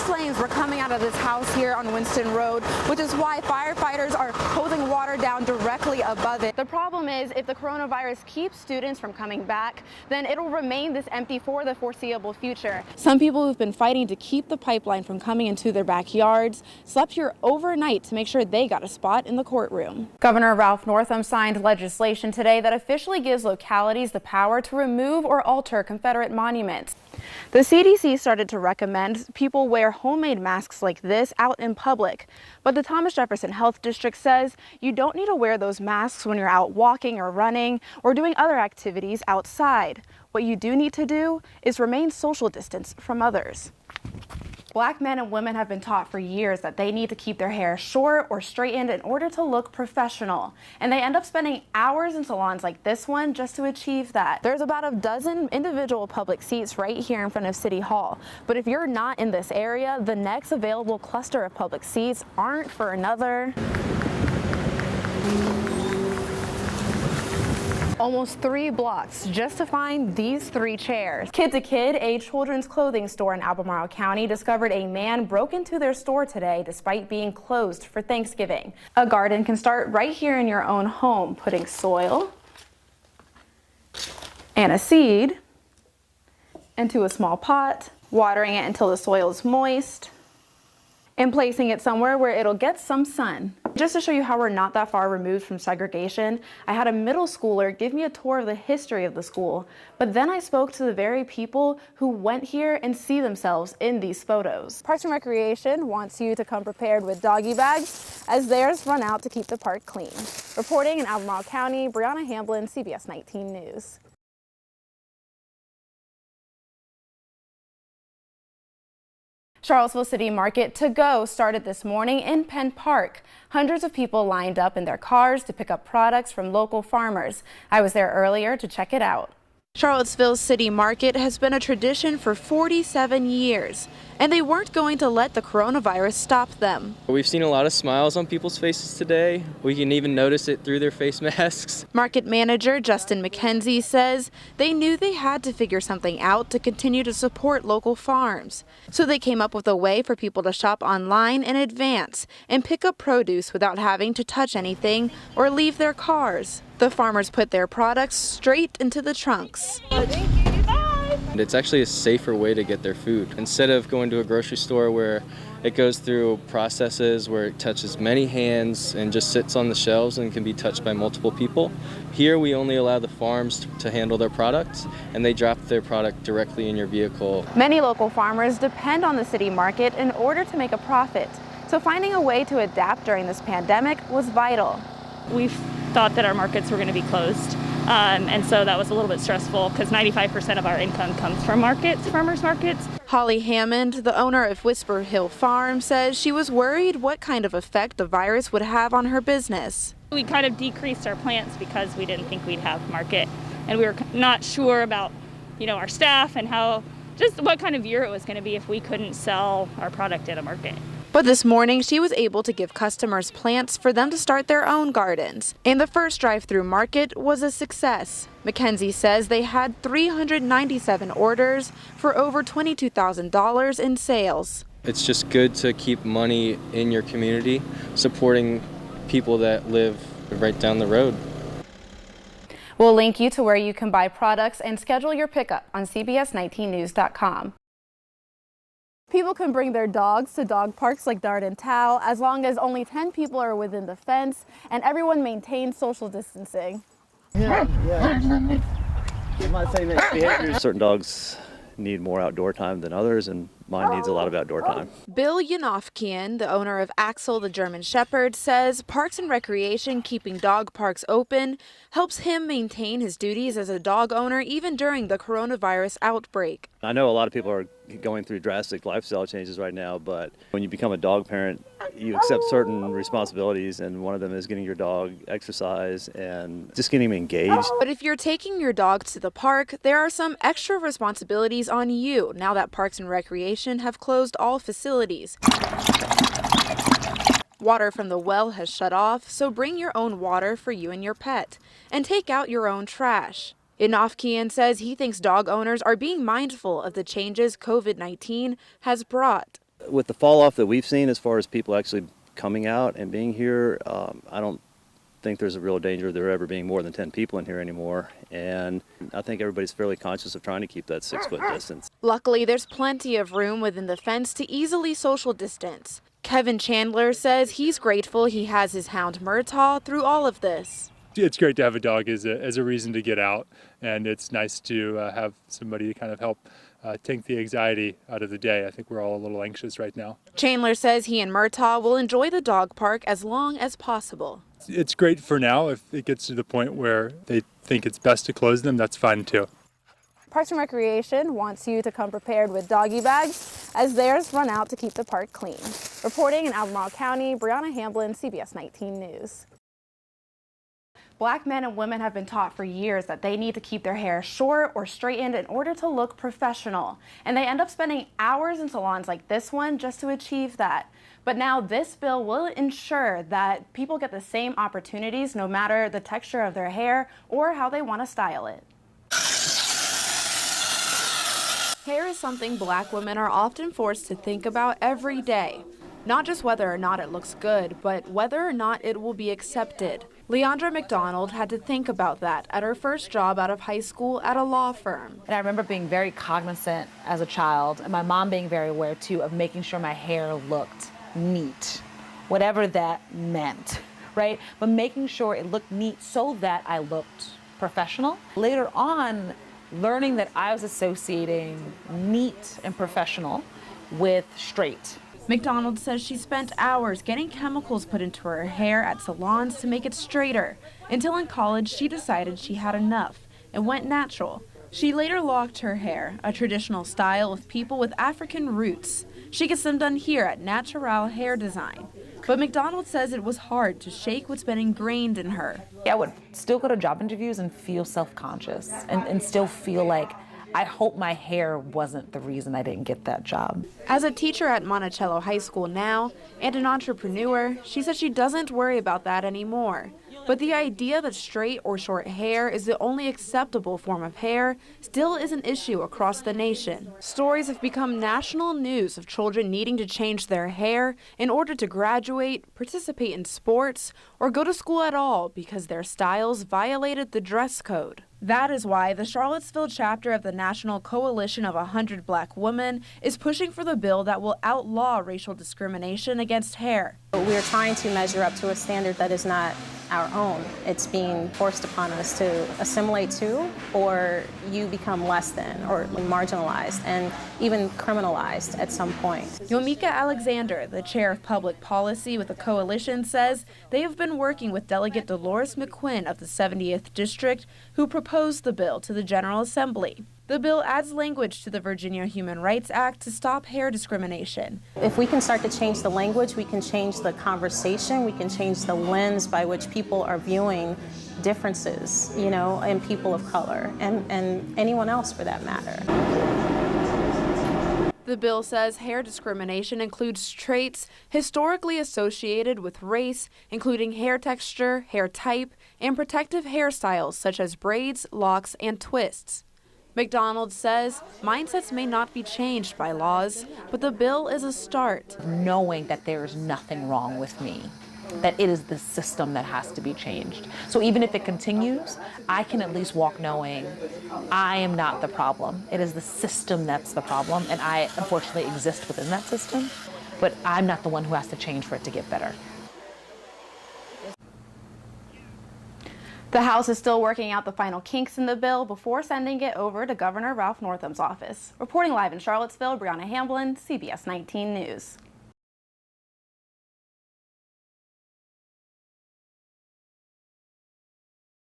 flames were coming out of this house here on Winston Road, which is why firefighters are hosing water down directly above it. The problem is, if the coronavirus keeps students from coming back, then it'll remain this empty for the foreseeable future. Some people who've been fighting to keep the pipeline from coming into their backyards slept here overnight to make sure they got a spot in the courtroom. Governor Ralph Northam signed legislation today that officially gives localities the power to remove or alter Confederate monuments. The CDC started to recommend people wear homemade masks like this out in public, but the Thomas Jefferson Health District says you don't need to wear those masks when you're out walking or running or doing other activities outside. What you do need to do is remain social distance from others. Black men and women have been taught for years that they need to keep their hair short or straightened in order to look professional. And they end up spending hours in salons like this one just to achieve that. There's about a dozen individual public seats right here in front of City Hall. But if you're not in this area, the next available cluster of public seats aren't for another almost 3 blocks just to find these 3 chairs. Kid to Kid, a children's clothing store in Albemarle County, discovered a man broke into their store today despite being closed for Thanksgiving. A garden can start right here in your own home, putting soil and a seed into a small pot, watering it until the soil is moist, and placing it somewhere where it'll get some sun. Just to show you how we're not that far removed from segregation, I had a middle schooler give me a tour of the history of the school, but then I spoke to the very people who went here and see themselves in these photos. Parks and Recreation wants you to come prepared with doggy bags as theirs run out to keep the park clean. Reporting in Albemarle County, Brianna Hamblin, CBS 19 News. Charlottesville City Market To Go started this morning in Penn Park. Hundreds of people lined up in their cars to pick up products from local farmers. I was there earlier to check it out. Charlottesville City Market has been a tradition for 47 years, and they weren't going to let the coronavirus stop them. We've seen a lot of smiles on people's faces today. We can even notice it through their face masks. Market manager Justin McKenzie says they knew they had to figure something out to continue to support local farms. So they came up with a way for people to shop online in advance and pick up produce without having to touch anything or leave their cars. The farmers put their products straight into the trunks. And it's actually a safer way to get their food. Instead of going to a grocery store where it goes through processes where it touches many hands and just sits on the shelves and can be touched by multiple people, here we only allow the farms to handle their products, and they drop their product directly in your vehicle. Many local farmers depend on the city market in order to make a profit. So finding a way to adapt during this pandemic was vital. We thought that our markets were going to be closed, and so that was a little bit stressful because 95% of our income comes from markets, farmers markets. Holly Hammond, the owner of Whisper Hill Farm, says she was worried what kind of effect the virus would have on her business. We kind of decreased our plants because we didn't think we'd have market, and we were not sure about, our staff and just what kind of year it was going to be if we couldn't sell our product at a market. But this morning, she was able to give customers plants for them to start their own gardens. And the first drive-through market was a success. McKenzie says they had 397 orders for over $22,000 in sales. It's just good to keep money in your community, supporting people that live right down the road. We'll link you to where you can buy products and schedule your pickup on CBS19news.com. People can bring their dogs to dog parks like Dart and Tao as long as only 10 people are within the fence and everyone maintains social distancing. Yeah. You might say mixed behaviors. Certain dogs need more outdoor time than others, and mine needs a lot of outdoor time. Bill Yanofkian, the owner of Axel the German Shepherd, says Parks and Recreation keeping dog parks open helps him maintain his duties as a dog owner even during the coronavirus outbreak. I know a lot of people are going through drastic lifestyle changes right now, but when you become a dog parent, you accept certain responsibilities, and one of them is getting your dog exercise and just getting him engaged. But if you're taking your dog to the park, there are some extra responsibilities on you now that Parks and Recreation have closed all facilities. Water from the well has shut off, so bring your own water for you and your pet, and take out your own trash. Inofkian says he thinks dog owners are being mindful of the changes COVID-19 has brought. With the fall off that we've seen as far as people actually coming out and being here, I don't think there's a real danger of there ever being more than 10 people in here anymore. And I think everybody's fairly conscious of trying to keep that 6-foot distance. Luckily, there's plenty of room within the fence to easily social distance. Kevin Chandler says he's grateful he has his hound Murtaugh through all of this. It's great to have a dog as a reason to get out, and it's nice to have somebody to kind of help take the anxiety out of the day. I think we're all a little anxious right now. Chandler says he and Murtaugh will enjoy the dog park as long as possible. It's great for now. If it gets to the point where they think it's best to close them, that's fine too. Parks and Recreation wants you to come prepared with doggy bags as theirs run out to keep the park clean. Reporting in Albemarle County, Brianna Hamblin, CBS 19 News. Black men and women have been taught for years that they need to keep their hair short or straightened in order to look professional. And they end up spending hours in salons like this one just to achieve that. But now this bill will ensure that people get the same opportunities no matter the texture of their hair or how they want to style it. Hair is something Black women are often forced to think about every day. Not just whether or not it looks good, but whether or not it will be accepted. Leandra McDonald had to think about that at her first job out of high school at a law firm. And I remember being very cognizant as a child, and my mom being very aware too of making sure my hair looked neat, whatever that meant, right? But making sure it looked neat so that I looked professional. Later on, learning that I was associating neat and professional with straight. McDonald says she spent hours getting chemicals put into her hair at salons to make it straighter, until in college she decided she had enough and went natural. She later locked her hair, a traditional style with people with African roots. She gets them done here at Natural Hair Design. But McDonald says it was hard to shake what's been ingrained in her. I would still go to job interviews and feel self-conscious and still feel like I hope my hair wasn't the reason I didn't get that job. As a teacher at Monticello High School now and an entrepreneur, she says she doesn't worry about that anymore. But the idea that straight or short hair is the only acceptable form of hair still is an issue across the nation. Stories have become national news of children needing to change their hair in order to graduate, participate in sports, or go to school at all because their styles violated the dress code. That is why the Charlottesville chapter of the National Coalition of 100 Black Women is pushing for the bill that will outlaw racial discrimination against hair. We are trying to measure up to a standard that is not our own. It's being forced upon us to assimilate to, or you become less than, or marginalized, and even criminalized at some point. Yomika Alexander, the chair of public policy with the coalition, says they have been working with Delegate Dolores McQuinn of the 70th District, who proposed the bill to the General Assembly. The bill adds language to the Virginia Human Rights Act to stop hair discrimination. If we can start to change the language, we can change the conversation, we can change the lens by which people are viewing differences, in people of color and anyone else for that matter. The bill says hair discrimination includes traits historically associated with race, including hair texture, hair type, and protective hairstyles such as braids, locks, and twists. McDonald says mindsets may not be changed by laws, but the bill is a start. Knowing that there is nothing wrong with me, that it is the system that has to be changed. So even if it continues, I can at least walk knowing I am not the problem. It is the system that's the problem, and I unfortunately exist within that system, but I'm not the one who has to change for it to get better. The House is still working out the final kinks in the bill before sending it over to Governor Ralph Northam's office. Reporting live in Charlottesville, Brianna Hamblin, CBS 19 News.